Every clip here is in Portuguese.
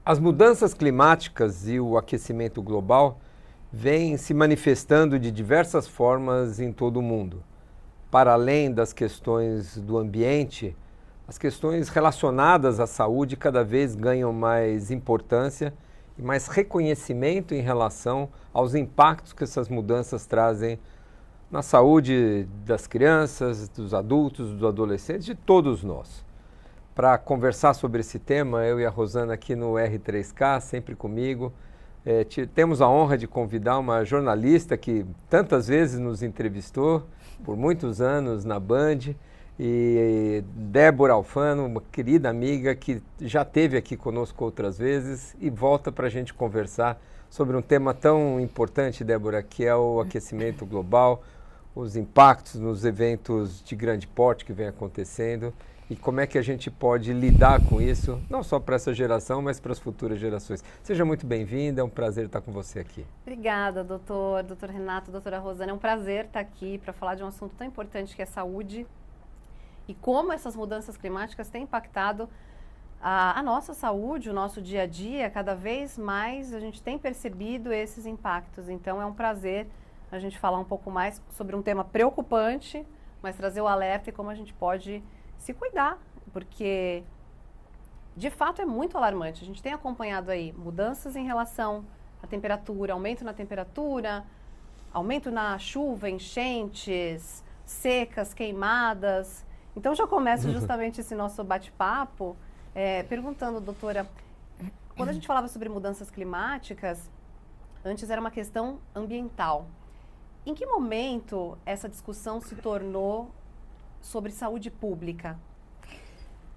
As mudanças climáticas e o aquecimento global vêm se manifestando de diversas formas em todo o mundo. Para além das questões do ambiente, as questões relacionadas à saúde cada vez ganham mais importância e mais reconhecimento em relação aos impactos que essas mudanças trazem na saúde das crianças, dos adultos, dos adolescentes, de todos nós. Para conversar sobre esse tema, eu e a Rosana aqui no R3K, sempre comigo. Temos a honra de convidar uma jornalista que tantas vezes nos entrevistou, por muitos anos na Band, e Débora Alfano, uma querida amiga que já esteve aqui conosco outras vezes e volta para a gente conversar sobre um tema tão importante, Débora, que é o aquecimento global, os impactos nos eventos de grande porte que vem acontecendo e como é que a gente pode lidar com isso, não só para essa geração, mas para as futuras gerações. Seja muito bem-vinda, é um prazer estar com você aqui. Obrigada, doutor Renato, doutora Rosana. É um prazer estar aqui para falar de um assunto tão importante que é saúde e como essas mudanças climáticas têm impactado a nossa saúde, o nosso dia a dia. Cada vez mais a gente tem percebido esses impactos. Então é um prazer a gente falar um pouco mais sobre um tema preocupante, mas trazer o alerta e como a gente pode se cuidar, porque de fato é muito alarmante. A gente tem acompanhado aí mudanças em relação à temperatura, aumento na temperatura, aumento na chuva, enchentes, secas, queimadas. Então já começa justamente esse nosso bate-papo perguntando, doutora, quando a gente falava sobre mudanças climáticas, antes era uma questão ambiental. Em que momento essa discussão se tornou sobre saúde pública?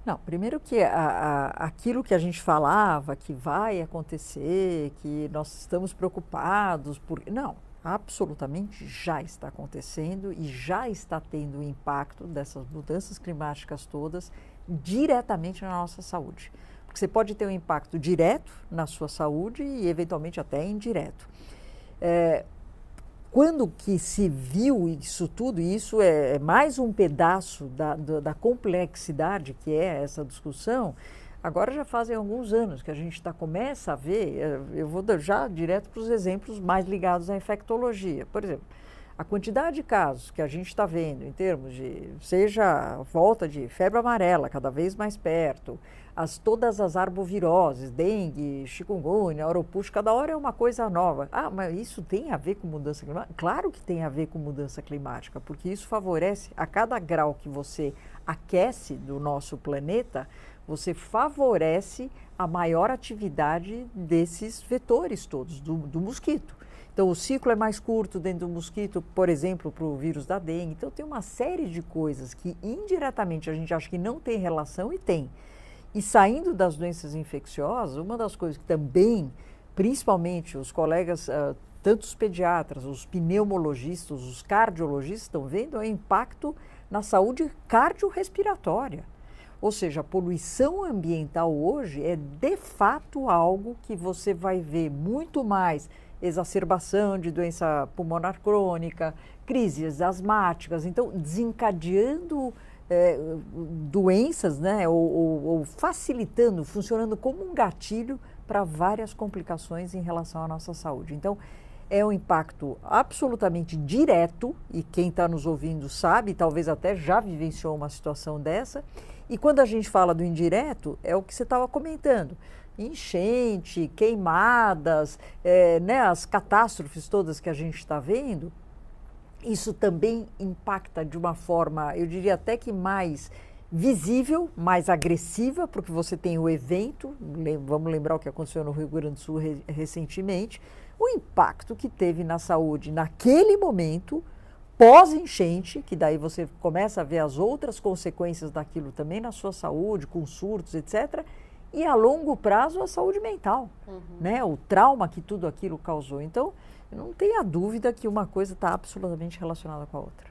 Não, primeiro que aquilo que a gente falava que vai acontecer, que nós estamos preocupados por... Não, absolutamente já está acontecendo e já está tendo o impacto dessas mudanças climáticas todas diretamente na nossa saúde. Porque você pode ter um impacto direto na sua saúde e eventualmente até indireto. Quando que se viu isso tudo, isso é mais um pedaço da complexidade que é essa discussão, agora já fazem alguns anos que a gente começa a ver, eu vou já direto para os exemplos mais ligados à infectologia. Por exemplo, a quantidade de casos que a gente está vendo em termos de, seja a volta de febre amarela cada vez mais perto, todas as arboviroses, dengue, chikungunya, oropouche, cada hora é uma coisa nova. Ah, mas isso tem a ver com mudança climática? Claro que tem a ver com mudança climática, porque isso favorece, a cada grau que você aquece do nosso planeta, você favorece a maior atividade desses vetores todos, do mosquito. Então, o ciclo é mais curto dentro do mosquito, por exemplo, para o vírus da dengue. Então, tem uma série de coisas que indiretamente a gente acha que não tem relação e tem. E saindo das doenças infecciosas, uma das coisas que também, principalmente os colegas, tanto os pediatras, os pneumologistas, os cardiologistas estão vendo é o impacto na saúde cardiorrespiratória. Ou seja, a poluição ambiental hoje é de fato algo que você vai ver muito mais exacerbação de doença pulmonar crônica, crises asmáticas, então desencadeando doenças, né, ou facilitando, funcionando como um gatilho para várias complicações em relação à nossa saúde. Então, é um impacto absolutamente direto, e quem está nos ouvindo sabe, talvez até já vivenciou uma situação dessa, e quando a gente fala do indireto, é o que você estava comentando, enchente, queimadas, né, as catástrofes todas que a gente está vendo. Isso também impacta de uma forma, eu diria até que mais visível, mais agressiva, porque você tem o evento, vamos lembrar o que aconteceu no Rio Grande do Sul recentemente, o impacto que teve na saúde naquele momento, pós-enchente, que daí você começa a ver as outras consequências daquilo também na sua saúde, com surtos, etc., e a longo prazo a saúde mental, né? O trauma que tudo aquilo causou. Então, não tenha dúvida que uma coisa está absolutamente relacionada com a outra.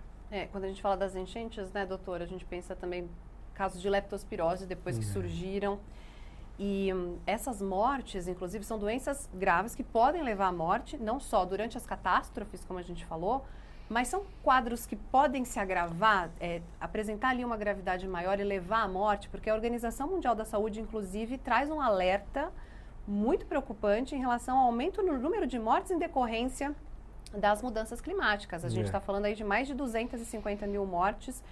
Quando a gente fala das enchentes, né, doutora, a gente pensa também casos de leptospirose depois que surgiram. E essas mortes, inclusive, são doenças graves que podem levar à morte, não só durante as catástrofes, como a gente falou, mas são quadros que podem se agravar, apresentar ali uma gravidade maior e levar à morte, porque a Organização Mundial da Saúde, inclusive, traz um alerta muito preocupante em relação ao aumento no número de mortes em decorrência das mudanças climáticas. A gente está falando aí de mais de 250 mil mortes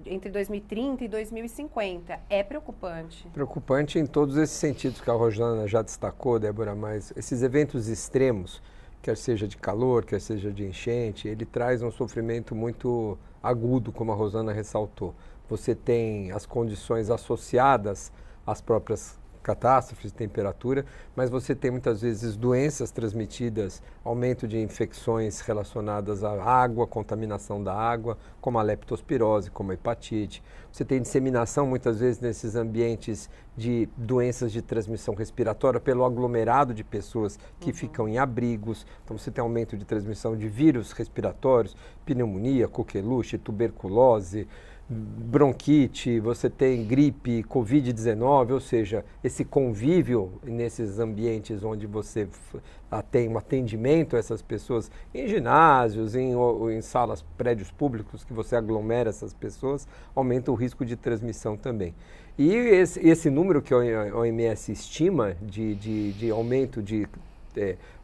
entre 2030 e 2050. É preocupante. Preocupante em todos esses sentidos que a Rosana já destacou, Débora, mas esses eventos extremos, quer seja de calor, quer seja de enchente, ele traz um sofrimento muito agudo, como a Rosana ressaltou. Você tem as condições associadas às próprias catástrofes de temperatura, mas você tem muitas vezes doenças transmitidas, aumento de infecções relacionadas à água, contaminação da água, como a leptospirose, como a hepatite. Você tem disseminação muitas vezes nesses ambientes de doenças de transmissão respiratória pelo aglomerado de pessoas que ficam em abrigos. Então você tem aumento de transmissão de vírus respiratórios, pneumonia, coqueluche, tuberculose, bronquite, você tem gripe, Covid-19, ou seja, esse convívio nesses ambientes onde você tem um atendimento a essas pessoas, em ginásios, em salas, prédios públicos, que você aglomera essas pessoas, aumenta o risco de transmissão também. E esse número que a OMS estima de aumento de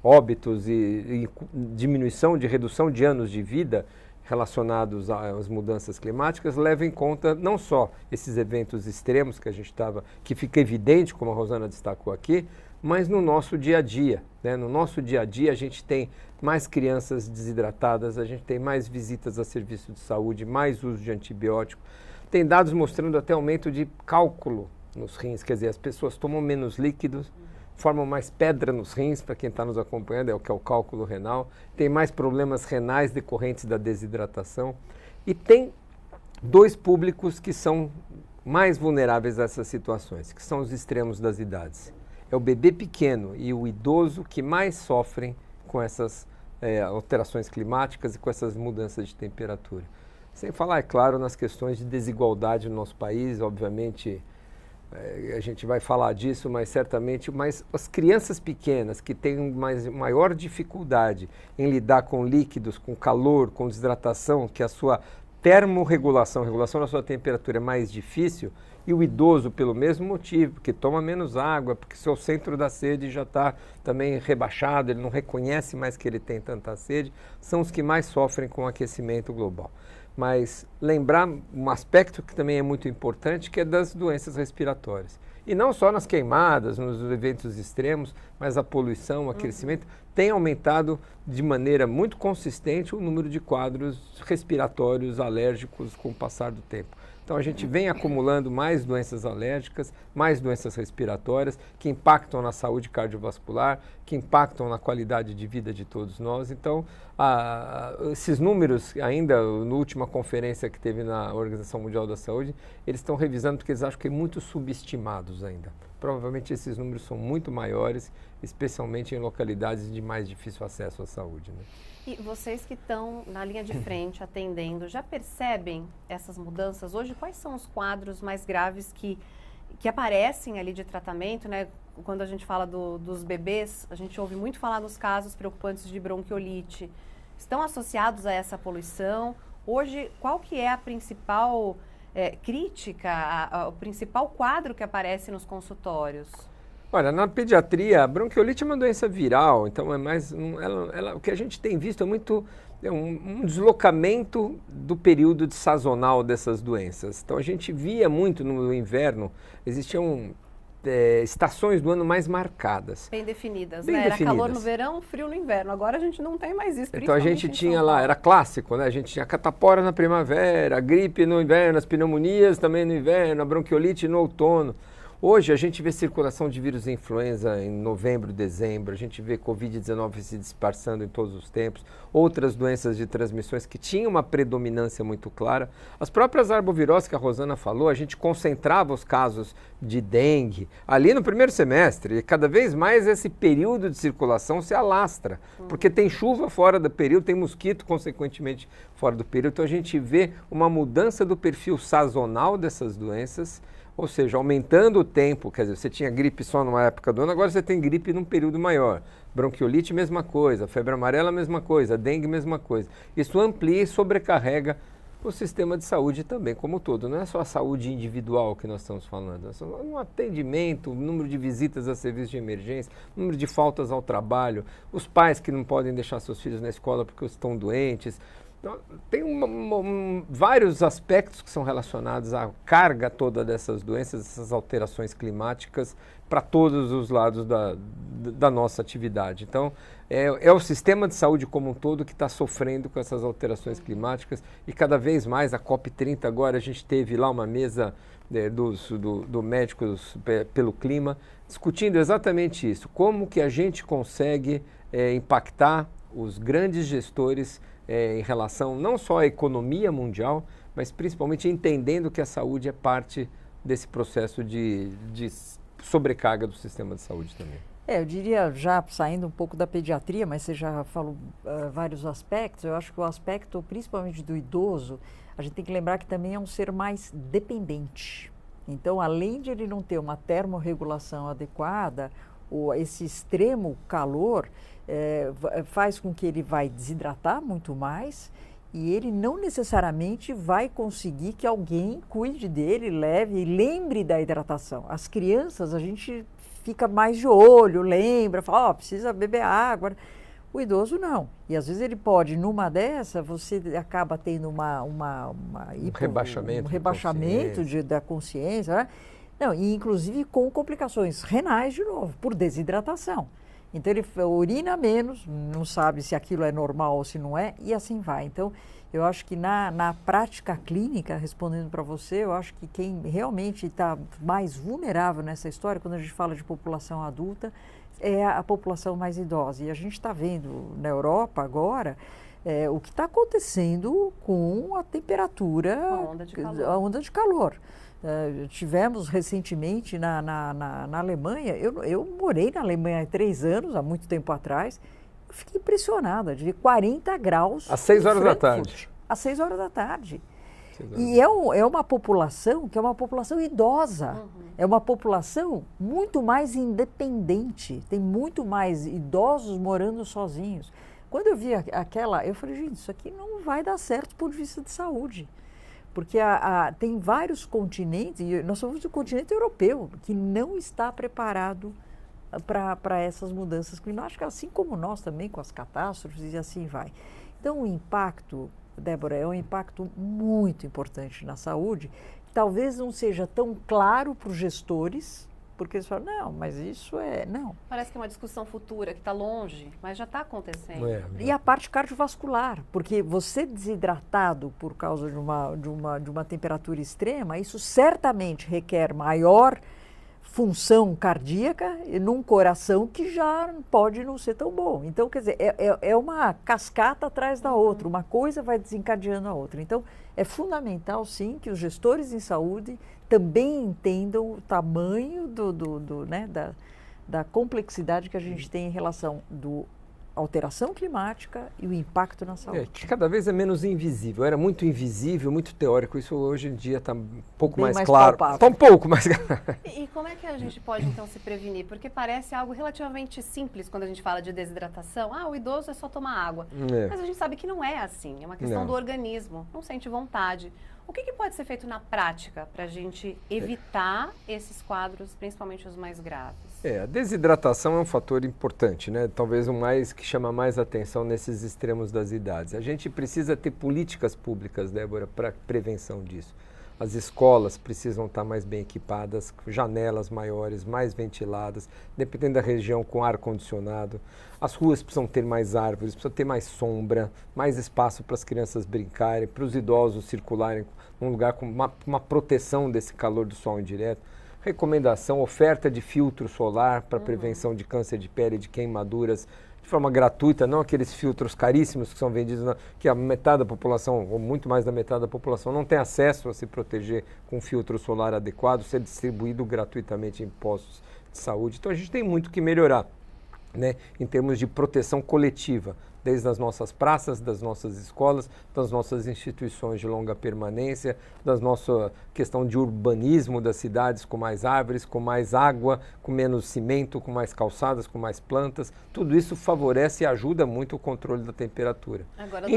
óbitos e diminuição, de redução de anos de vida, relacionados às mudanças climáticas, leva em conta não só esses eventos extremos que fica evidente, como a Rosana destacou aqui, mas no nosso dia a dia, né? No nosso dia a dia a gente tem mais crianças desidratadas, a gente tem mais visitas a serviço de saúde, mais uso de antibiótico. Tem dados mostrando até aumento de cálculo nos rins, quer dizer, as pessoas tomam menos líquidos, formam mais pedra nos rins, para quem está nos acompanhando, é o que é o cálculo renal, tem mais problemas renais decorrentes da desidratação e tem dois públicos que são mais vulneráveis a essas situações, que são os extremos das idades. É o bebê pequeno e o idoso que mais sofrem com essas alterações climáticas e com essas mudanças de temperatura. Sem falar, é claro, nas questões de desigualdade no nosso país, obviamente. A gente vai falar disso, mas certamente, mas as crianças pequenas que têm maior dificuldade em lidar com líquidos, com calor, com desidratação, que a sua termorregulação, a regulação da sua temperatura é mais difícil, e o idoso pelo mesmo motivo, porque toma menos água, porque seu centro da sede já está também rebaixado, ele não reconhece mais que ele tem tanta sede, são os que mais sofrem com o aquecimento global. Mas lembrar um aspecto que também é muito importante, que é das doenças respiratórias. E não só nas queimadas, nos eventos extremos, mas a poluição, o aquecimento, tem aumentado de maneira muito consistente o número de quadros respiratórios alérgicos com o passar do tempo. Então a gente vem acumulando mais doenças alérgicas, mais doenças respiratórias, que impactam na saúde cardiovascular, que impactam na qualidade de vida de todos nós. Então, esses números, ainda na última conferência que teve na Organização Mundial da Saúde, eles estão revisando porque eles acham que é muito subestimados ainda. Provavelmente esses números são muito maiores, especialmente em localidades de mais difícil acesso à saúde, né? E vocês que estão na linha de frente atendendo, já percebem essas mudanças hoje? Quais são os quadros mais graves que aparecem ali de tratamento, né? Quando a gente fala dos bebês, a gente ouve muito falar nos casos preocupantes de bronquiolite. Estão associados a essa poluição? Hoje, qual que é a principal crítica, o principal quadro que aparece nos consultórios? Olha, na pediatria, a bronquiolite é uma doença viral, então é mais, o que a gente tem visto é um deslocamento do período sazonal dessas doenças. Então a gente via muito no inverno, existiam estações do ano mais marcadas. Bem definidas, né? Era calor no verão, frio no inverno. Agora a gente não tem mais isso. Então a gente tinha lá, era clássico, né? A gente tinha a catapora na primavera, a gripe no inverno, as pneumonias também no inverno, a bronquiolite no outono. Hoje a gente vê circulação de vírus influenza em novembro, dezembro, a gente vê Covid-19 se dispersando em todos os tempos, outras doenças de transmissões que tinham uma predominância muito clara. As próprias arboviroses que a Rosana falou, a gente concentrava os casos de dengue ali no primeiro semestre, e cada vez mais esse período de circulação se alastra, porque tem chuva fora do período, tem mosquito consequentemente fora do período, então a gente vê uma mudança do perfil sazonal dessas doenças, ou seja, aumentando o tempo, quer dizer, você tinha gripe só numa época do ano, agora você tem gripe num período maior. Bronquiolite, mesma coisa, febre amarela, mesma coisa, dengue, mesma coisa. Isso amplia e sobrecarrega o sistema de saúde também, como um todo. Não é só a saúde individual que nós estamos falando, é só um atendimento, o número de visitas a serviços de emergência, o número de faltas ao trabalho, os pais que não podem deixar seus filhos na escola porque estão doentes. Então, tem vários aspectos que são relacionados à carga toda dessas doenças, essas alterações climáticas para todos os lados da nossa atividade. Então, é o sistema de saúde como um todo que está sofrendo com essas alterações climáticas e cada vez mais a COP30 agora a gente teve lá uma mesa do Médicos pelo Clima discutindo exatamente isso, como que a gente consegue impactar os grandes gestores em relação não só à economia mundial, mas principalmente entendendo que a saúde é parte desse processo de sobrecarga do sistema de saúde também. Eu diria, já saindo um pouco da pediatria, mas você já falou vários aspectos, eu acho que o aspecto principalmente do idoso, a gente tem que lembrar que também é um ser mais dependente. Então, além de ele não ter uma termorregulação adequada, esse extremo calor faz com que ele vai desidratar muito mais e ele não necessariamente vai conseguir que alguém cuide dele, leve e lembre da hidratação. As crianças, a gente fica mais de olho, lembra, fala, precisa beber água. O idoso não. E às vezes ele pode, numa dessa, você acaba tendo um rebaixamento da consciência, né? Não, e inclusive com complicações renais de novo, por desidratação. Então ele urina menos, não sabe se aquilo é normal ou se não é, e assim vai. Então eu acho que na prática clínica, respondendo para você, eu acho que quem realmente está mais vulnerável nessa história, quando a gente fala de população adulta, é a população mais idosa. E a gente está vendo na Europa agora o que está acontecendo com a temperatura, a onda de calor. Tivemos recentemente na Alemanha, eu morei na Alemanha há 3 anos, há muito tempo atrás, eu fiquei impressionada de ver 40 graus. Às 6 horas da tarde. Às 6 horas da tarde. E é uma população que é uma população idosa, é uma população muito mais independente, tem muito mais idosos morando sozinhos. Quando eu vi eu falei, gente, isso aqui não vai dar certo do ponto de vista de saúde. Porque tem vários continentes, e nós somos do continente europeu, que não está preparado para essas mudanças climáticas, assim como nós também, com as catástrofes e assim vai. Então, o impacto, Débora, é um impacto muito importante na saúde, talvez não seja tão claro para os gestores, porque eles falam, não, mas isso não. Parece que é uma discussão futura, que está longe, mas já está acontecendo. E a parte cardiovascular, porque você desidratado por causa de uma temperatura extrema, isso certamente requer maior função cardíaca num coração que já pode não ser tão bom. Então, quer dizer, é uma cascata atrás da outra, uma coisa vai desencadeando a outra. Então, é fundamental, sim, que os gestores em saúde também entendam o tamanho da complexidade que a gente tem em relação da alteração climática e o impacto na saúde. Que cada vez é menos invisível. Era muito invisível, muito teórico. Isso hoje em dia está um pouco mais claro. Está um pouco mais E como é que a gente pode, então, se prevenir? Porque parece algo relativamente simples quando a gente fala de desidratação. O idoso é só tomar água. Mas a gente sabe que não é assim. É uma questão do organismo. Não sente vontade. O que pode ser feito na prática para a gente evitar esses quadros, principalmente os mais graves? A desidratação é um fator importante, né? Talvez o mais que chama mais atenção nesses extremos das idades. A gente precisa ter políticas públicas, Débora, para prevenção disso. As escolas precisam estar mais bem equipadas, com janelas maiores, mais ventiladas, dependendo da região, com ar-condicionado. As ruas precisam ter mais árvores, precisam ter mais sombra, mais espaço para as crianças brincarem, para os idosos circularem num lugar com uma proteção desse calor do sol indireto. Recomendação, oferta de filtro solar para prevenção de câncer de pele, de queimaduras, de forma gratuita, não aqueles filtros caríssimos que são vendidos, que a metade da população, ou muito mais da metade da população, não tem acesso a se proteger com filtro solar adequado, ser distribuído gratuitamente em postos de saúde. Então a gente tem muito que melhorar. né, em termos de proteção coletiva, desde as nossas praças, das nossas escolas, das nossas instituições de longa permanência, da nossa questão de urbanismo das cidades com mais árvores, com mais água, com menos cimento, com mais calçadas, com mais plantas. Tudo isso favorece e ajuda muito o controle da temperatura. Agora,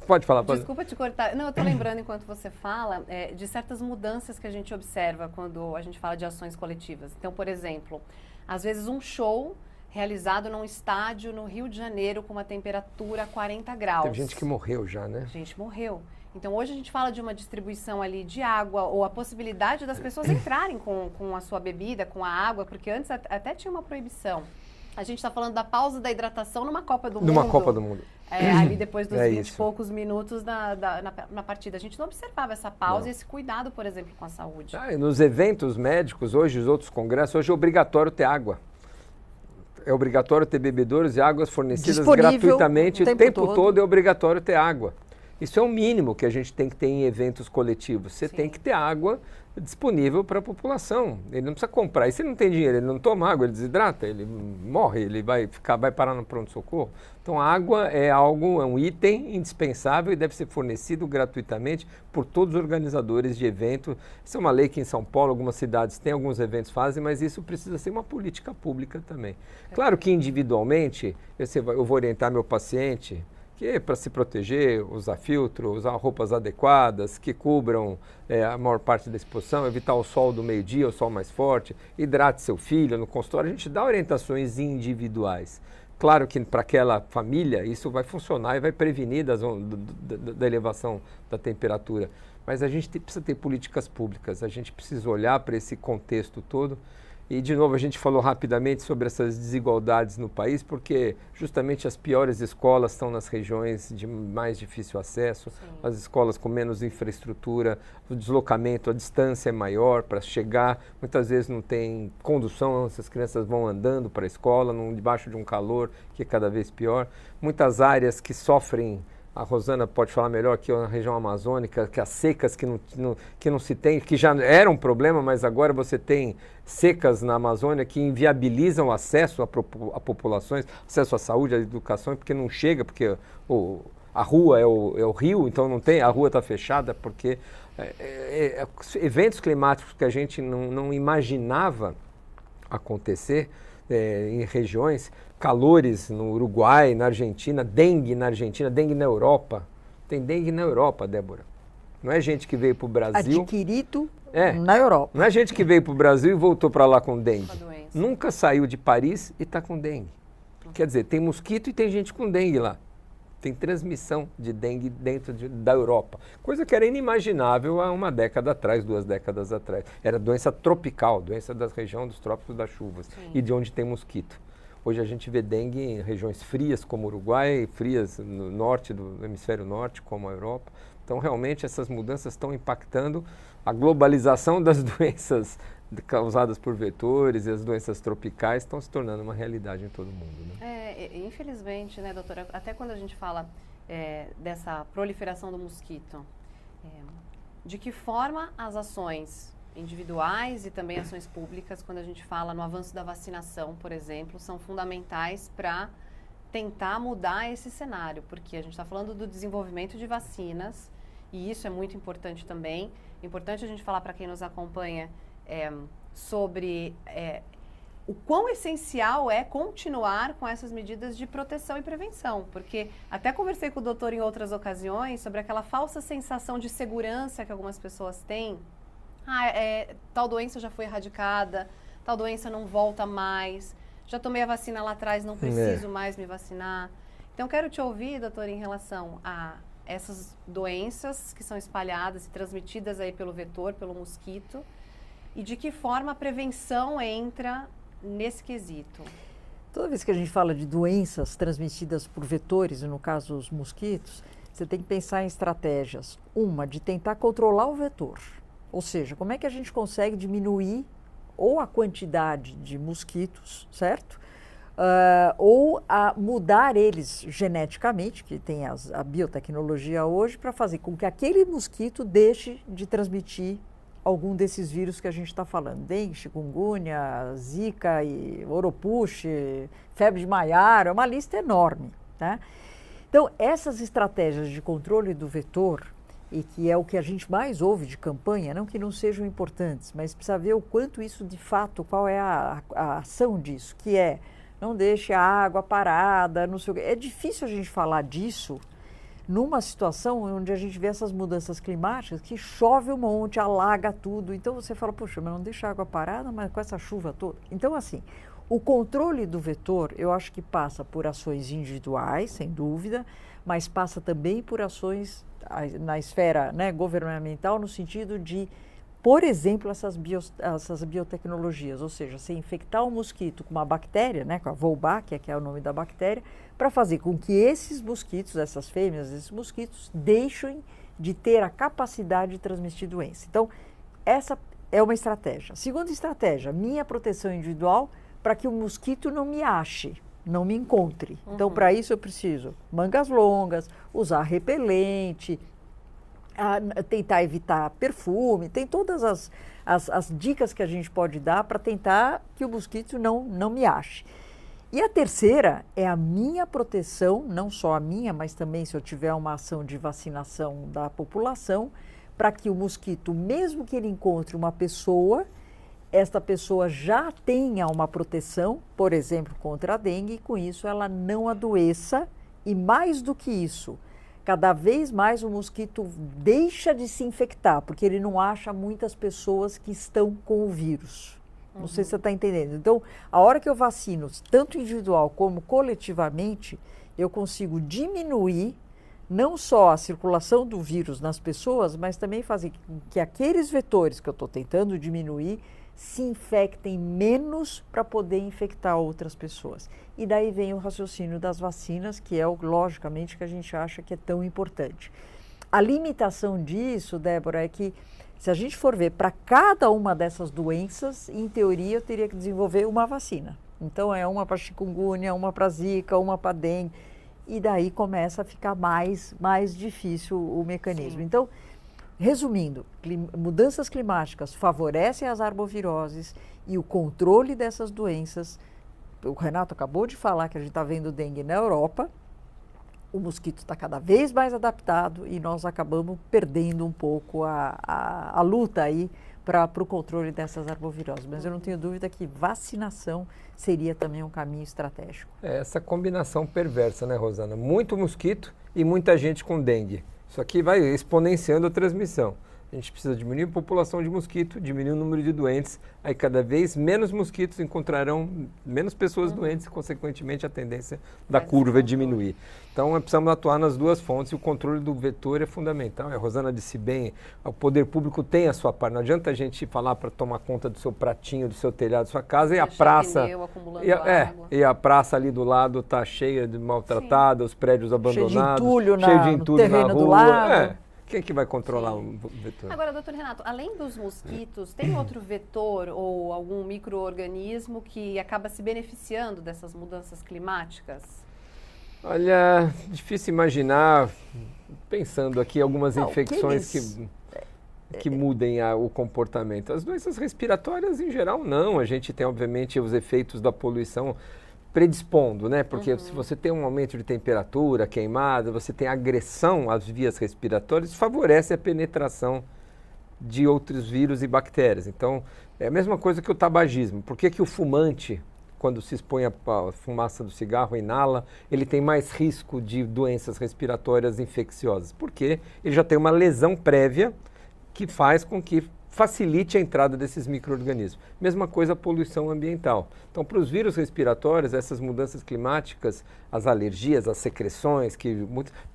Pode falar. Desculpa te cortar. Não, eu estou lembrando, enquanto você fala, de certas mudanças que a gente observa quando a gente fala de ações coletivas. Então, por exemplo, às vezes um show realizado num estádio no Rio de Janeiro com uma temperatura 40 graus. Teve gente que morreu já, né? Gente morreu. Então, hoje a gente fala de uma distribuição ali de água ou a possibilidade das pessoas entrarem com a sua bebida, com a água, porque antes até tinha uma proibição. A gente está falando da pausa da hidratação numa Copa do Mundo. Numa Copa do Mundo. Ali depois dos 20 isso. e poucos minutos na partida. A gente não observava essa pausa e esse cuidado, por exemplo, com a saúde. E nos eventos médicos, hoje, os outros congressos, hoje é obrigatório ter água. É obrigatório ter bebedouros e águas fornecidas gratuitamente. O tempo todo é obrigatório ter água. Isso é o mínimo que a gente tem que ter em eventos coletivos. Você tem que ter água disponível para a população. Ele não precisa comprar. E se ele não tem dinheiro, ele não toma água, ele desidrata, ele morre, ele vai parar no pronto-socorro. Então a água é um item indispensável e deve ser fornecido gratuitamente por todos os organizadores de evento. Isso é uma lei que em São Paulo, algumas cidades têm, alguns eventos fazem, mas isso precisa ser uma política pública também. Claro que individualmente, eu vou orientar meu paciente que para se proteger, usar filtro, usar roupas adequadas, que cubram a maior parte da exposição, evitar o sol do meio-dia, o sol mais forte, hidrate seu filho no consultório. A gente dá orientações individuais. Claro que para aquela família isso vai funcionar e vai prevenir da elevação da temperatura. Mas a gente precisa ter políticas públicas, a gente precisa olhar para esse contexto todo. E, de novo, a gente falou rapidamente sobre essas desigualdades no país, porque justamente as piores escolas estão nas regiões de mais difícil acesso, as escolas com menos infraestrutura, o deslocamento, a distância é maior para chegar, muitas vezes não tem condução, essas crianças vão andando para a escola, debaixo de um calor que é cada vez pior. Muitas áreas que sofrem, a Rosana pode falar melhor, que na região amazônica, que as secas que não se tem, que já era um problema, mas agora você tem secas na Amazônia que inviabilizam o acesso a populações, acesso à saúde, à educação, porque não chega, porque a rua é o rio, então não tem, a rua está fechada, porque eventos climáticos que a gente não imaginava acontecer em regiões, calores no Uruguai, na Argentina, dengue na Argentina, dengue na Europa. Tem dengue na Europa, Débora. Não é gente que veio para o Brasil... Adquirido na Europa. Não é gente que veio para o Brasil e voltou para lá com dengue. Nunca saiu de Paris e está com dengue. Quer dizer, tem mosquito e tem gente com dengue lá. Tem transmissão de dengue dentro da Europa. Coisa que era inimaginável há uma década atrás, 2 décadas atrás. Era doença tropical, doença da região dos trópicos das chuvas e de onde tem mosquito. Hoje a gente vê dengue em regiões frias como o Uruguai, frias no norte do hemisfério norte como a Europa. Então realmente essas mudanças estão impactando a globalização das doenças causadas por vetores e as doenças tropicais estão se tornando uma realidade em todo mundo. Né? Infelizmente, né, doutora, até quando a gente fala dessa proliferação do mosquito, de que forma as ações individuais e também ações públicas, quando a gente fala no avanço da vacinação, por exemplo, são fundamentais para tentar mudar esse cenário, porque a gente está falando do desenvolvimento de vacinas e isso é muito importante também. É importante a gente falar para quem nos acompanha sobre o quão essencial é continuar com essas medidas de proteção e prevenção, porque até conversei com o doutor em outras ocasiões sobre aquela falsa sensação de segurança que algumas pessoas têm. Tal doença já foi erradicada, tal doença não volta mais, já tomei a vacina lá atrás, não preciso mais me vacinar. Então, quero te ouvir, doutor, em relação a essas doenças que são espalhadas e transmitidas aí pelo vetor, pelo mosquito, e de que forma a prevenção entra nesse quesito. Toda vez que a gente fala de doenças transmitidas por vetores, e no caso os mosquitos, você tem que pensar em estratégias. Uma, de tentar controlar o vetor. Ou seja, como é que a gente consegue diminuir ou a quantidade de mosquitos, certo? Ou a mudar eles geneticamente, que tem a biotecnologia hoje, para fazer com que aquele mosquito deixe de transmitir algum desses vírus que a gente está falando. Dengue, chikungunya, zika, e oropouche, febre de Maiara, é uma lista enorme, tá? Então, essas estratégias de controle do vetor, e que é o que a gente mais ouve de campanha, não que não sejam importantes, mas precisa ver o quanto isso de fato, qual é a ação disso, que é não deixe a água parada, não sei o quê. É difícil a gente falar disso numa situação onde a gente vê essas mudanças climáticas, que chove um monte, alaga tudo. Então você fala, poxa, mas não deixa a água parada, mas com essa chuva toda. Então, assim, o controle do vetor, eu acho que passa por ações individuais, sem dúvida, mas passa também por ações na esfera, né, governamental, no sentido de, por exemplo, essas biotecnologias, ou seja, você infectar um mosquito com uma bactéria, né, com a Wolbachia, que é o nome da bactéria, para fazer com que esses mosquitos, essas fêmeas, esses mosquitos, deixem de ter a capacidade de transmitir doença. Então, essa é uma estratégia. Segunda estratégia, minha proteção individual para que o mosquito não me ache, não me encontre. Então, para isso eu preciso mangas longas, usar repelente, tentar evitar perfume, tem todas as dicas que a gente pode dar para tentar que o mosquito não me ache. E a terceira é a minha proteção, não só a minha, mas também se eu tiver uma ação de vacinação da população, para que o mosquito, mesmo que ele encontre uma pessoa, esta pessoa já tenha uma proteção, por exemplo, contra a dengue, e com isso ela não adoeça. E mais do que isso, cada vez mais o mosquito deixa de se infectar, porque ele não acha muitas pessoas que estão com o vírus. Não sei se você está entendendo. Então, a hora que eu vacino, tanto individual como coletivamente, eu consigo diminuir não só a circulação do vírus nas pessoas, mas também fazer que aqueles vetores que eu estou tentando diminuir se infectem menos para poder infectar outras pessoas. E daí vem o raciocínio das vacinas, que é, logicamente, que a gente acha que é tão importante. A limitação disso, Débora, é que se a gente for ver para cada uma dessas doenças, em teoria eu teria que desenvolver uma vacina. Então é uma para chikungunya, uma para zika, uma para dengue, e daí começa a ficar mais difícil o mecanismo. Sim. Então, resumindo, mudanças climáticas favorecem as arboviroses e o controle dessas doenças. O Renato acabou de falar que a gente está vendo dengue na Europa, o mosquito está cada vez mais adaptado e nós acabamos perdendo um pouco a luta aí para o controle dessas arboviroses. Mas eu não tenho dúvida que vacinação seria também um caminho estratégico. É essa combinação perversa, né, Rosana? Muito mosquito e muita gente com dengue. Isso aqui vai exponenciando a transmissão. A gente precisa diminuir a população de mosquito, diminuir o número de doentes, aí cada vez menos mosquitos encontrarão menos pessoas doentes e, consequentemente, a tendência da curva é diminuir. Então, precisamos atuar nas duas fontes e o controle do vetor é fundamental. A Rosana disse bem, o poder público tem a sua parte. Não adianta a gente falar para tomar conta do seu pratinho, do seu telhado, da sua casa e a praça... E a praça ali do lado está cheia de maltratada, os prédios abandonados, cheio de entulho na rua. Do lado. Quem é que vai controlar o vetor? Agora, doutor Renato, além dos mosquitos, tem outro vetor ou algum micro-organismo que acaba se beneficiando dessas mudanças climáticas? Olha, difícil imaginar, pensando aqui, algumas infecções que mudem o comportamento. As doenças respiratórias, em geral, não. A gente tem, obviamente, os efeitos da poluição predispondo, né? Porque se você tem um aumento de temperatura, queimada, você tem agressão às vias respiratórias, favorece a penetração de outros vírus e bactérias. Então, é a mesma coisa que o tabagismo. Por que o fumante, quando se expõe à fumaça do cigarro, inala, ele tem mais risco de doenças respiratórias infecciosas? Porque ele já tem uma lesão prévia que faz com que facilite a entrada desses micro-organismos. Mesma coisa a poluição ambiental. Então, para os vírus respiratórios, essas mudanças climáticas, as alergias, as secreções, que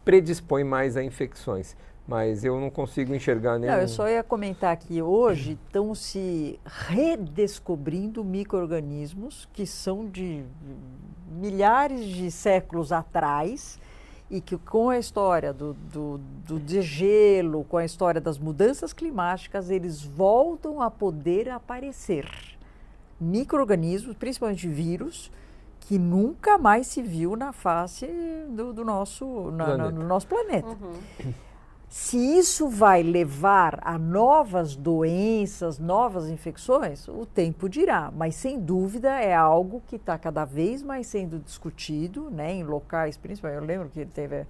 predispõem mais a infecções. Mas eu não consigo enxergar nenhum... Não, eu só ia comentar que hoje estão se redescobrindo micro-organismos que são de milhares de séculos atrás e que com a história do degelo, com a história das mudanças climáticas, eles voltam a poder aparecer. Micro-organismos, principalmente vírus, que nunca mais se viu na face do nosso planeta. Se isso vai levar a novas doenças, novas infecções, o tempo dirá, mas sem dúvida é algo que está cada vez mais sendo discutido, né, em locais, principalmente, eu lembro que teve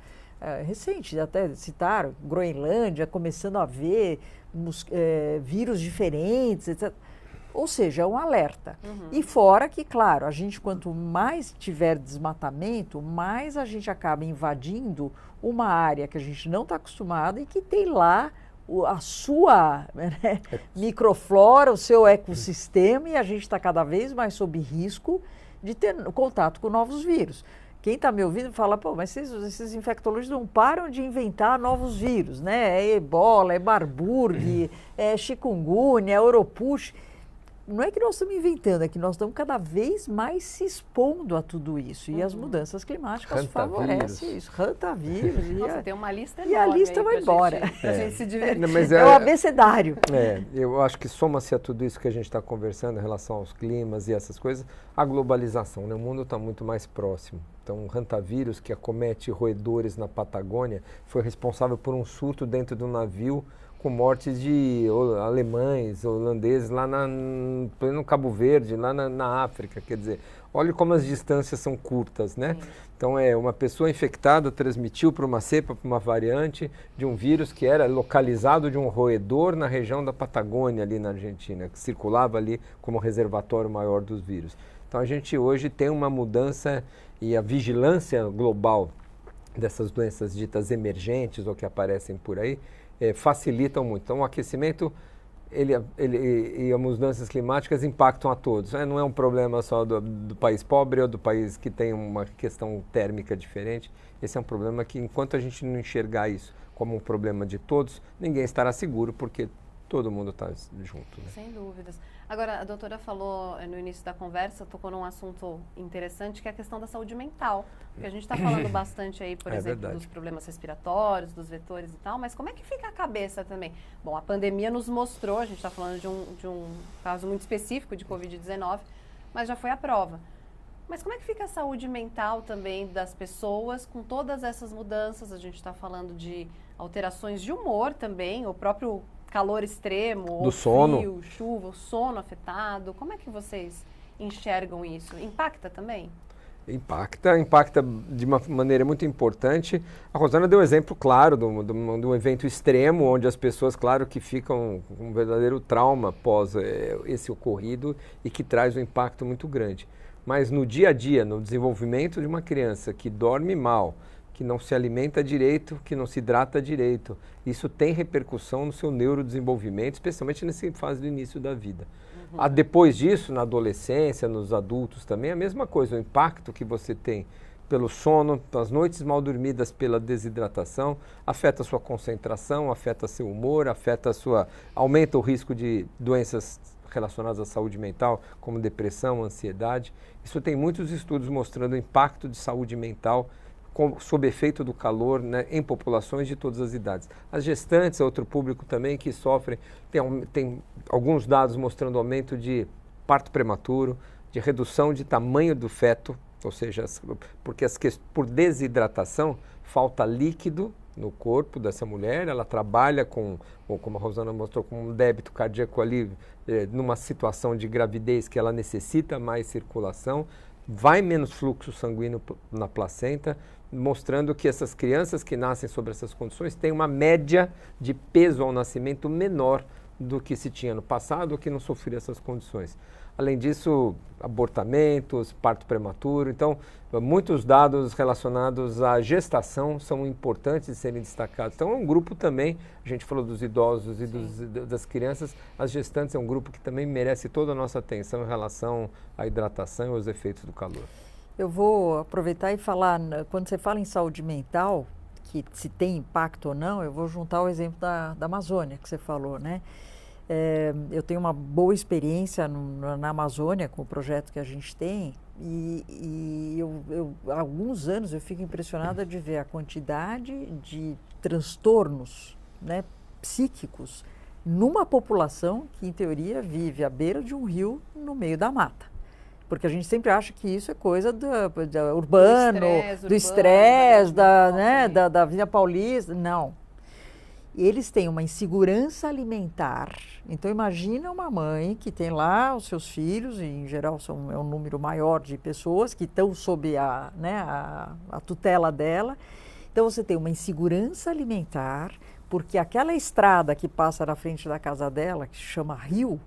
recente, até citaram, Groenlândia, começando a ver vírus diferentes, etc. Ou seja, é um alerta. E fora que, claro, a gente quanto mais tiver desmatamento, mais a gente acaba invadindo uma área que a gente não está acostumado e que tem lá a sua microflora, o seu ecossistema, e a gente está cada vez mais sob risco de ter contato com novos vírus. Quem está me ouvindo fala, pô, mas esses infectologistas não param de inventar novos vírus, né? É ebola, é Marburg, é chikungunya, é Oropouche. Não é que nós estamos inventando, é que nós estamos cada vez mais se expondo a tudo isso. E as mudanças climáticas favorecem isso. Rantavírus. Nossa, tem uma lista enorme. E a lista vai embora. Pra gente se divertir. É o abecedário. Eu acho que soma-se a tudo isso que a gente está conversando em relação aos climas e essas coisas, a globalização, né? O mundo está muito mais próximo. Então, o rantavírus, que acomete roedores na Patagônia, foi responsável por um surto dentro do navio com mortes de alemães, holandeses, lá no Cabo Verde, lá na África. Quer dizer, olha como as distâncias são curtas, né? Sim. Então, uma pessoa infectada transmitiu para uma cepa, para uma variante de um vírus que era localizado de um roedor na região da Patagônia, ali na Argentina, que circulava ali como reservatório maior dos vírus. Então, a gente hoje tem uma mudança e a vigilância global dessas doenças ditas emergentes ou que aparecem por aí, facilitam muito. Então, o aquecimento e as mudanças climáticas impactam a todos. Não é um problema só do país pobre ou do país que tem uma questão térmica diferente. Esse é um problema que, enquanto a gente não enxergar isso como um problema de todos, ninguém estará seguro, porque todo mundo está junto. Né? Sem dúvidas. Agora, a doutora falou no início da conversa, tocou num assunto interessante, que é a questão da saúde mental. Porque a gente está falando bastante aí, por exemplo, verdade, dos problemas respiratórios, dos vetores e tal, mas como é que fica a cabeça também? Bom, a pandemia nos mostrou, a gente está falando de um caso muito específico de Covid-19, mas já foi a prova. Mas como é que fica a saúde mental também das pessoas com todas essas mudanças? A gente está falando de alterações de humor também, o próprio calor extremo, ou frio, chuva, o sono afetado. Como é que vocês enxergam isso? Impacta também? Impacta de uma maneira muito importante. A Rosana deu um exemplo claro de um evento extremo, onde as pessoas, claro, que ficam com um verdadeiro trauma após esse ocorrido e que traz um impacto muito grande. Mas no dia a dia, no desenvolvimento de uma criança que dorme mal, que não se alimenta direito, que não se hidrata direito, isso tem repercussão no seu neurodesenvolvimento, especialmente nessa fase do início da vida. Depois disso, na adolescência, nos adultos também, a mesma coisa, o impacto que você tem pelo sono, as noites mal dormidas pela desidratação, afeta a sua concentração, afeta seu humor, aumenta o risco de doenças relacionadas à saúde mental, como depressão, ansiedade. Isso tem muitos estudos mostrando o impacto de saúde mental sob efeito do calor, né, em populações de todas as idades. As gestantes é outro público também que sofre, tem alguns dados mostrando aumento de parto prematuro, de redução de tamanho do feto, ou seja, porque por desidratação falta líquido no corpo dessa mulher, ela trabalha como a Rosana mostrou, com um débito cardíaco ali, numa situação de gravidez que ela necessita mais circulação, vai menos fluxo sanguíneo na placenta, mostrando que essas crianças que nascem sob essas condições têm uma média de peso ao nascimento menor do que se tinha no passado ou que não sofria essas condições. Além disso, abortamentos, parto prematuro. Então, muitos dados relacionados à gestação são importantes de serem destacados. Então, é um grupo também, a gente falou dos idosos e das crianças, as gestantes é um grupo que também merece toda a nossa atenção em relação à hidratação e aos efeitos do calor. Eu vou aproveitar e falar, quando você fala em saúde mental, que se tem impacto ou não, eu vou juntar o exemplo da Amazônia que você falou, né? Eu tenho uma boa experiência na Amazônia com o projeto que a gente tem e há alguns anos eu fico impressionada de ver a quantidade de transtornos, né, psíquicos numa população que, em teoria, vive à beira de um rio no meio da mata. Porque a gente sempre acha que isso é coisa do estresse, da Avenida Paulista. Não. E eles têm uma insegurança alimentar. Então, imagina uma mãe que tem lá os seus filhos, e em geral é um número maior de pessoas que estão sob a tutela dela. Então, você tem uma insegurança alimentar, porque aquela estrada que passa na frente da casa dela, que se chama rio,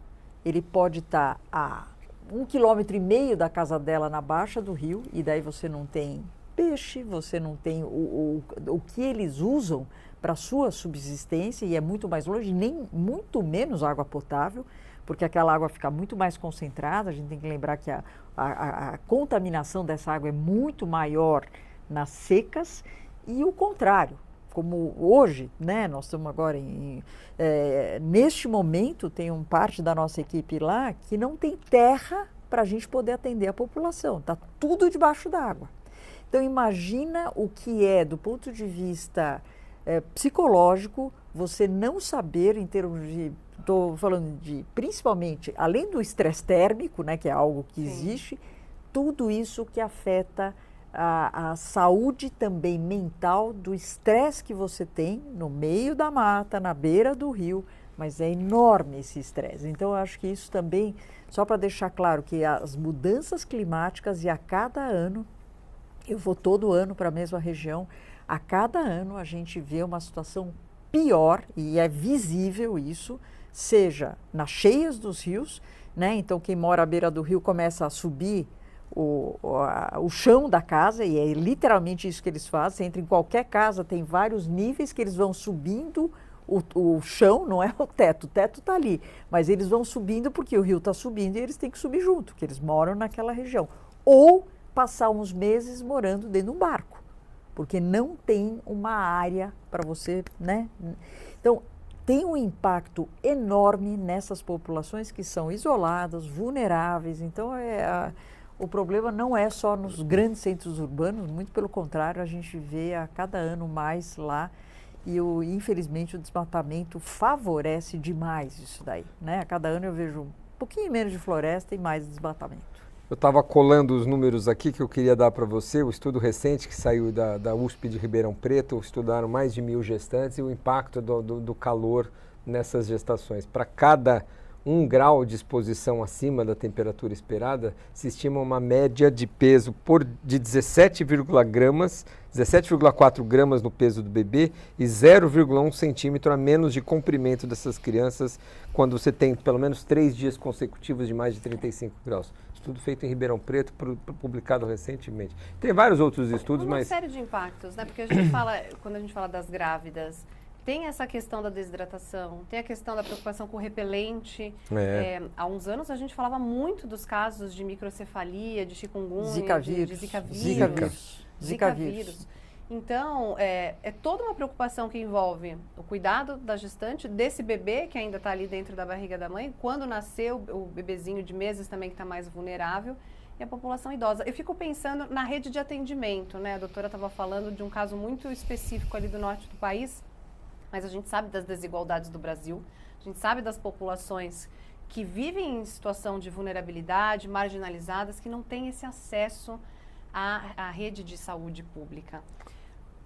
ele pode estar a 1,5 km da casa dela na baixa do rio, e daí você não tem peixe, você não tem o que eles usam para a sua subsistência, e é muito mais longe, nem muito menos água potável, porque aquela água fica muito mais concentrada. A gente tem que lembrar que a contaminação dessa água é muito maior nas secas, e o contrário, como hoje, né, nós estamos agora neste momento, tem parte da nossa equipe lá que não tem terra para a gente poder atender a população, está tudo debaixo d'água. Então, imagina o que é, do ponto de vista psicológico, você não saber, em termos de, estou falando de, principalmente, além do estresse térmico, né, que é algo que existe, tudo isso que afeta a saúde também mental, do estresse que você tem no meio da mata, na beira do rio, mas é enorme esse estresse. Então, eu acho que isso também, só para deixar claro que as mudanças climáticas, e a cada ano, eu vou todo ano para a mesma região, a cada ano a gente vê uma situação pior, e é visível isso, seja nas cheias dos rios, né? Então quem mora à beira do rio começa a subir o chão da casa, e é literalmente isso que eles fazem. Você entra em qualquer casa, tem vários níveis que eles vão subindo o chão, não é o teto está ali, mas eles vão subindo porque o rio está subindo e eles têm que subir junto, porque eles moram naquela região. Ou passar uns meses morando dentro de um barco, porque não tem uma área para você, né? Então, tem um impacto enorme nessas populações que são isoladas, vulneráveis. Então, o problema não é só nos grandes centros urbanos, muito pelo contrário, a gente vê a cada ano mais lá, e infelizmente o desmatamento favorece demais isso daí, né? A cada ano eu vejo um pouquinho menos de floresta e mais desmatamento. Eu estava colando os números aqui que eu queria dar para você, o estudo recente que saiu da USP de Ribeirão Preto, estudaram mais de 1.000 gestantes e o impacto do calor nessas gestações. Para cada 1 grau de exposição acima da temperatura esperada, se estima uma média de peso de 17,4 gramas no peso do bebê e 0,1 centímetro a menos de comprimento dessas crianças quando você tem pelo menos 3 dias consecutivos de mais de 35 graus. Estudo feito em Ribeirão Preto, publicado recentemente. Tem vários outros estudos, uma mas... série de impactos, né? Porque a gente fala, quando a gente fala das grávidas, tem essa questão da desidratação, tem a questão da preocupação com o repelente. Há uns anos a gente falava muito dos casos de microcefalia, de chikungunya, Zika de Zika vírus. Então, é toda uma preocupação que envolve o cuidado da gestante, desse bebê que ainda está ali dentro da barriga da mãe, quando nasceu o bebezinho de meses também que está mais vulnerável, e a população idosa. Eu fico pensando na rede de atendimento, né? A doutora estava falando de um caso muito específico ali do norte do país, mas a gente sabe das desigualdades do Brasil, a gente sabe das populações que vivem em situação de vulnerabilidade, marginalizadas, que não têm esse acesso à rede de saúde pública.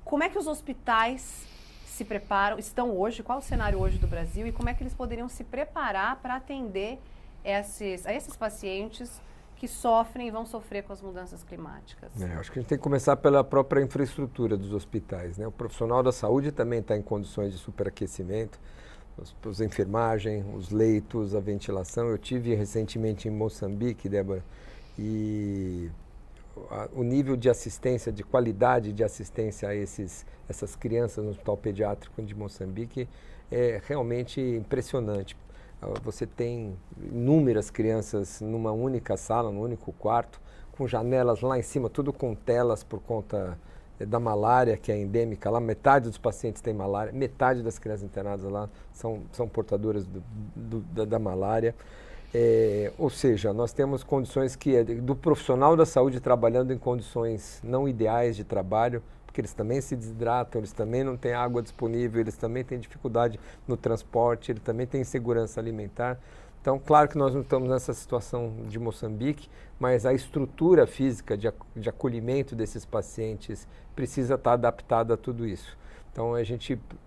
Como é que os hospitais se preparam, estão hoje, qual é o cenário hoje do Brasil e como é que eles poderiam se preparar para atender a esses pacientes que sofrem e vão sofrer com as mudanças climáticas? Acho que a gente tem que começar pela própria infraestrutura dos hospitais, né? O profissional da saúde também está em condições de superaquecimento, a enfermagem, os leitos, a ventilação. Eu tive recentemente em Moçambique, Débora, e o nível de assistência, de qualidade de assistência a essas crianças no Hospital Pediátrico de Moçambique é realmente impressionante. Você tem inúmeras crianças numa única sala, num único quarto, com janelas lá em cima, tudo com telas por conta da malária, que é endêmica lá. Metade dos pacientes tem malária, metade das crianças internadas lá são portadoras da malária. Ou seja, nós temos condições do profissional da saúde trabalhando em condições não ideais de trabalho, porque eles também se desidratam, eles também não têm água disponível, eles também têm dificuldade no transporte, eles também têm insegurança alimentar. Então, claro que nós não estamos nessa situação de Moçambique, mas a estrutura física de acolhimento desses pacientes precisa estar adaptada a tudo isso. Então,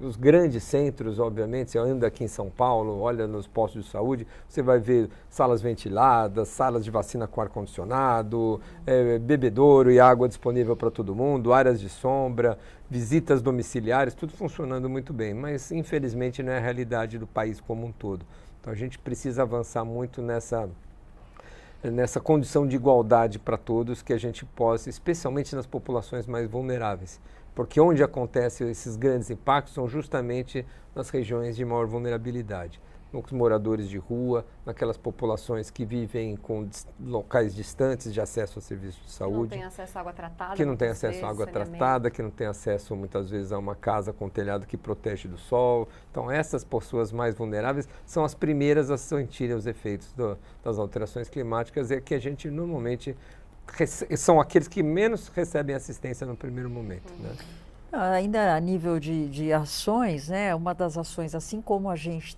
os grandes centros, obviamente, você anda aqui em São Paulo, olha nos postos de saúde, você vai ver salas ventiladas, salas de vacina com ar-condicionado, bebedouro e água disponível para todo mundo, áreas de sombra, visitas domiciliares, tudo funcionando muito bem, mas infelizmente não é a realidade do país como um todo. Então, a gente precisa avançar muito nessa condição de igualdade para todos, que a gente possa, especialmente nas populações mais vulneráveis. Porque onde acontecem esses grandes impactos são justamente nas regiões de maior vulnerabilidade. Nos moradores de rua, naquelas populações que vivem com locais distantes de acesso a serviços de saúde. Que não tem acesso à água tratada. Que não tem acesso à água tratada, que não tem acesso muitas vezes a uma casa com telhado que protege do sol. Então essas pessoas mais vulneráveis são as primeiras a sentirem os efeitos das alterações climáticas e que a gente normalmente são aqueles que menos recebem assistência no primeiro momento. Né? Ainda a nível de ações, né, uma das ações, assim como a gente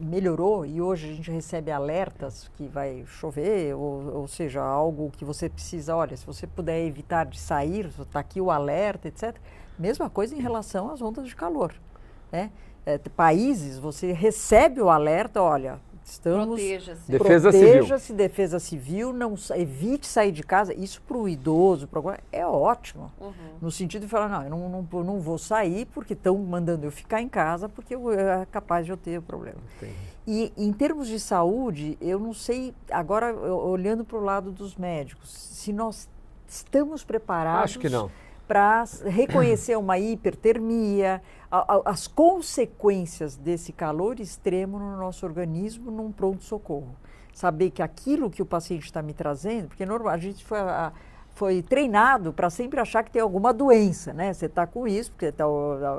melhorou e hoje a gente recebe alertas que vai chover, ou seja, algo que você precisa, olha, se você puder evitar de sair, está aqui o alerta, etc. Mesma coisa em relação às ondas de calor. Né? Países, você recebe o alerta, olha, proteja-se. Defesa civil, não evite sair de casa. Isso para o idoso, é ótimo. No sentido de falar, não, eu não vou sair porque estão mandando eu ficar em casa porque é capaz de eu ter o problema. Entendi. E em termos de saúde, eu não sei, agora olhando para o lado dos médicos, se nós estamos preparados... Acho que não. Para reconhecer uma hipertermia, as consequências desse calor extremo no nosso organismo num pronto-socorro. Saber que aquilo que o paciente está me trazendo, porque a gente foi treinado para sempre achar que tem alguma doença, né? Você está com isso, porque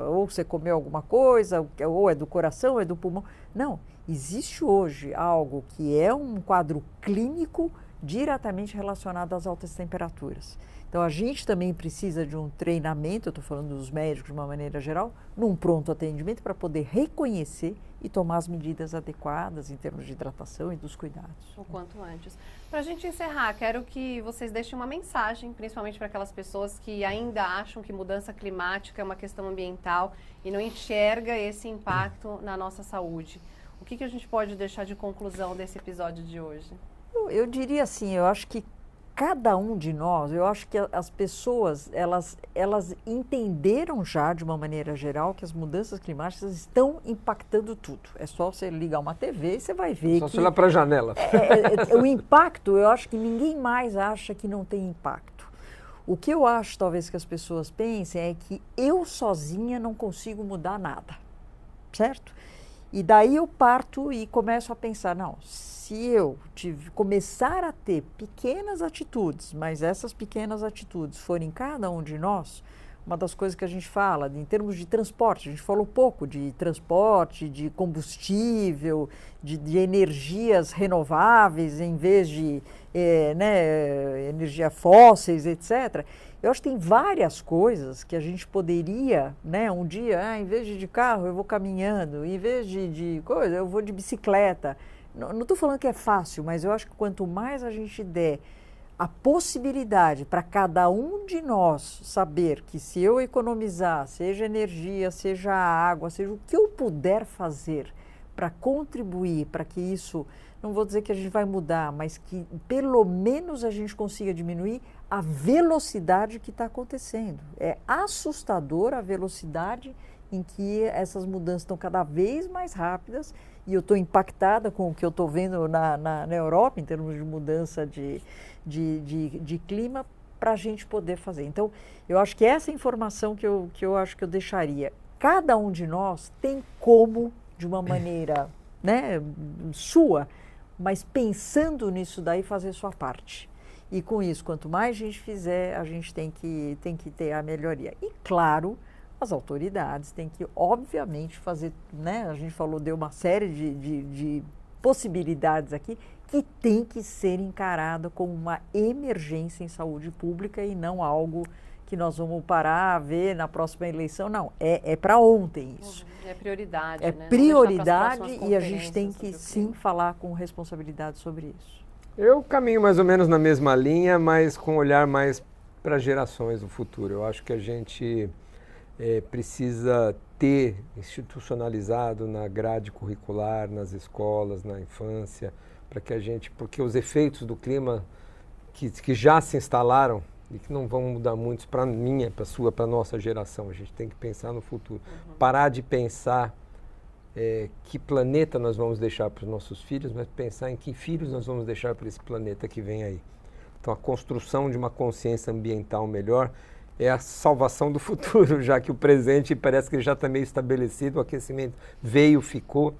ou você comeu alguma coisa, ou é do coração, ou é do pulmão. Não, existe hoje algo que é um quadro clínico diretamente relacionado às altas temperaturas. Então, a gente também precisa de um treinamento, eu estou falando dos médicos de uma maneira geral, num pronto atendimento para poder reconhecer e tomar as medidas adequadas em termos de hidratação e dos cuidados. O quanto antes. Para a gente encerrar, quero que vocês deixem uma mensagem, principalmente para aquelas pessoas que ainda acham que mudança climática é uma questão ambiental e não enxerga esse impacto na nossa saúde. O que a gente pode deixar de conclusão desse episódio de hoje? Eu diria assim, eu acho que cada um de nós, eu acho que as pessoas, elas entenderam já, de uma maneira geral, que as mudanças climáticas estão impactando tudo. É só você ligar uma TV e você vai ver só você olhar para a janela. O impacto, eu acho que ninguém mais acha que não tem impacto. O que eu acho, talvez, que as pessoas pensem é que eu sozinha não consigo mudar nada, certo? E daí eu parto e começo a pensar, não, se eu começar a ter pequenas atitudes, mas essas pequenas atitudes forem cada um de nós, uma das coisas que a gente fala, em termos de transporte, a gente falou pouco de transporte, de combustível, de energias renováveis em vez de energia fósseis, etc. Eu acho que tem várias coisas que a gente poderia, né, um dia, em vez de carro, eu vou caminhando, em vez de coisa, eu vou de bicicleta. Não estou falando que é fácil, mas eu acho que quanto mais a gente der a possibilidade para cada um de nós saber que se eu economizar, seja energia, seja água, seja o que eu puder fazer para contribuir para que isso, não vou dizer que a gente vai mudar, mas que pelo menos a gente consiga diminuir a velocidade que está acontecendo. É assustador a velocidade em que essas mudanças estão cada vez mais rápidas e eu estou impactada com o que eu estou vendo na Europa em termos de mudança de clima para a gente poder fazer. Então, eu acho que essa informação que eu acho que eu deixaria. Cada um de nós tem como, de uma maneira, né, sua, mas pensando nisso daí, fazer sua parte. E com isso, quanto mais a gente fizer, a gente tem que ter a melhoria. E claro, as autoridades têm que, obviamente, fazer, né? A gente falou, deu uma série de possibilidades aqui que tem que ser encarada como uma emergência em saúde pública e não algo que nós vamos parar a ver na próxima eleição. Não, é para ontem isso. É prioridade, né? É prioridade e a gente tem que sim falar com responsabilidade sobre isso. Eu caminho mais ou menos na mesma linha, mas com um olhar mais para gerações do futuro. Eu acho que a gente precisa ter institucionalizado na grade curricular, nas escolas, na infância, para que porque os efeitos do clima que já se instalaram e que não vão mudar muito para minha, para a sua, para a nossa geração. A gente tem que pensar no futuro. Parar de pensar que planeta nós vamos deixar para os nossos filhos, mas pensar em que filhos nós vamos deixar para esse planeta que vem aí. Então, a construção de uma consciência ambiental melhor é a salvação do futuro, já que o presente parece que já está meio estabelecido, o aquecimento veio, ficou.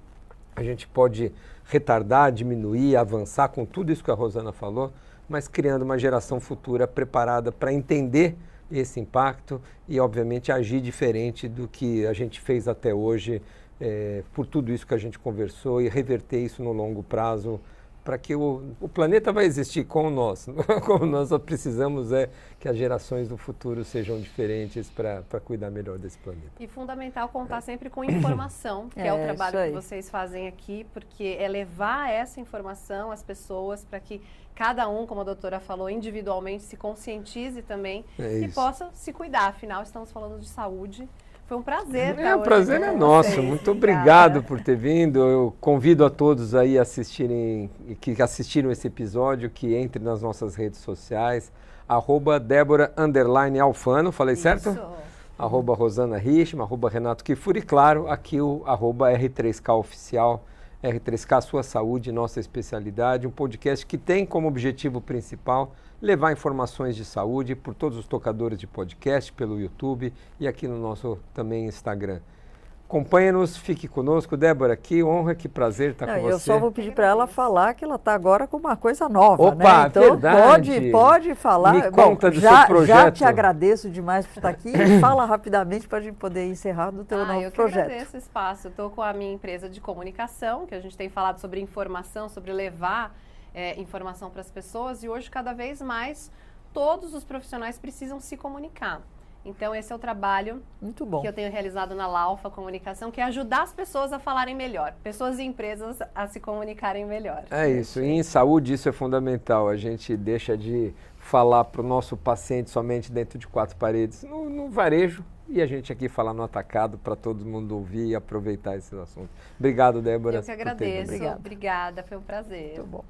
A gente pode retardar, diminuir, avançar com tudo isso que a Rosana falou, mas criando uma geração futura preparada para entender esse impacto e, obviamente, agir diferente do que a gente fez até hoje, por tudo isso que a gente conversou, e reverter isso no longo prazo, para que o planeta vai existir com nós. Como nós só precisamos que as gerações do futuro sejam diferentes para cuidar melhor desse planeta. E fundamental contar sempre com informação, que é o trabalho que vocês fazem aqui, porque é levar essa informação às pessoas para que cada um, como a doutora falou, individualmente se conscientize também e possa se cuidar. Afinal, estamos falando de saúde. Foi um prazer. O prazer é nosso. Muito obrigado por ter vindo. Eu convido a todos aí a que assistiram esse episódio, que entre nas nossas redes sociais, @Débora_Alfano, falei certo? Isso. @Rosana Richman, @Renato Kifuri, e claro, aqui o @R3K Oficial, R3K Sua Saúde, nossa especialidade, um podcast que tem como objetivo principal levar informações de saúde por todos os tocadores de podcast, pelo YouTube e aqui no nosso também Instagram. Acompanhe-nos, fique conosco. Débora, que honra, que prazer estar com você. Eu só vou pedir para ela falar que ela está agora com uma coisa nova. Opa, né? Então verdade. Pode falar. Me conta do seu projeto. Já te agradeço demais por estar aqui. Fala rapidamente para a gente poder encerrar do teu novo eu projeto. Eu agradeço o espaço. Eu estou com a minha empresa de comunicação, que a gente tem falado sobre informação, sobre levar informação para as pessoas, e hoje cada vez mais todos os profissionais precisam se comunicar. Então esse é o trabalho muito bom que eu tenho realizado na Laufa Comunicação, que é ajudar as pessoas a falarem melhor, pessoas e empresas a se comunicarem melhor. É isso, e em saúde isso é fundamental, a gente deixa de falar para o nosso paciente somente dentro de 4 paredes, no varejo, e a gente aqui falar no atacado para todo mundo ouvir e aproveitar esses assuntos. Obrigado, Débora. Eu que agradeço, obrigada, foi um prazer. Muito bom.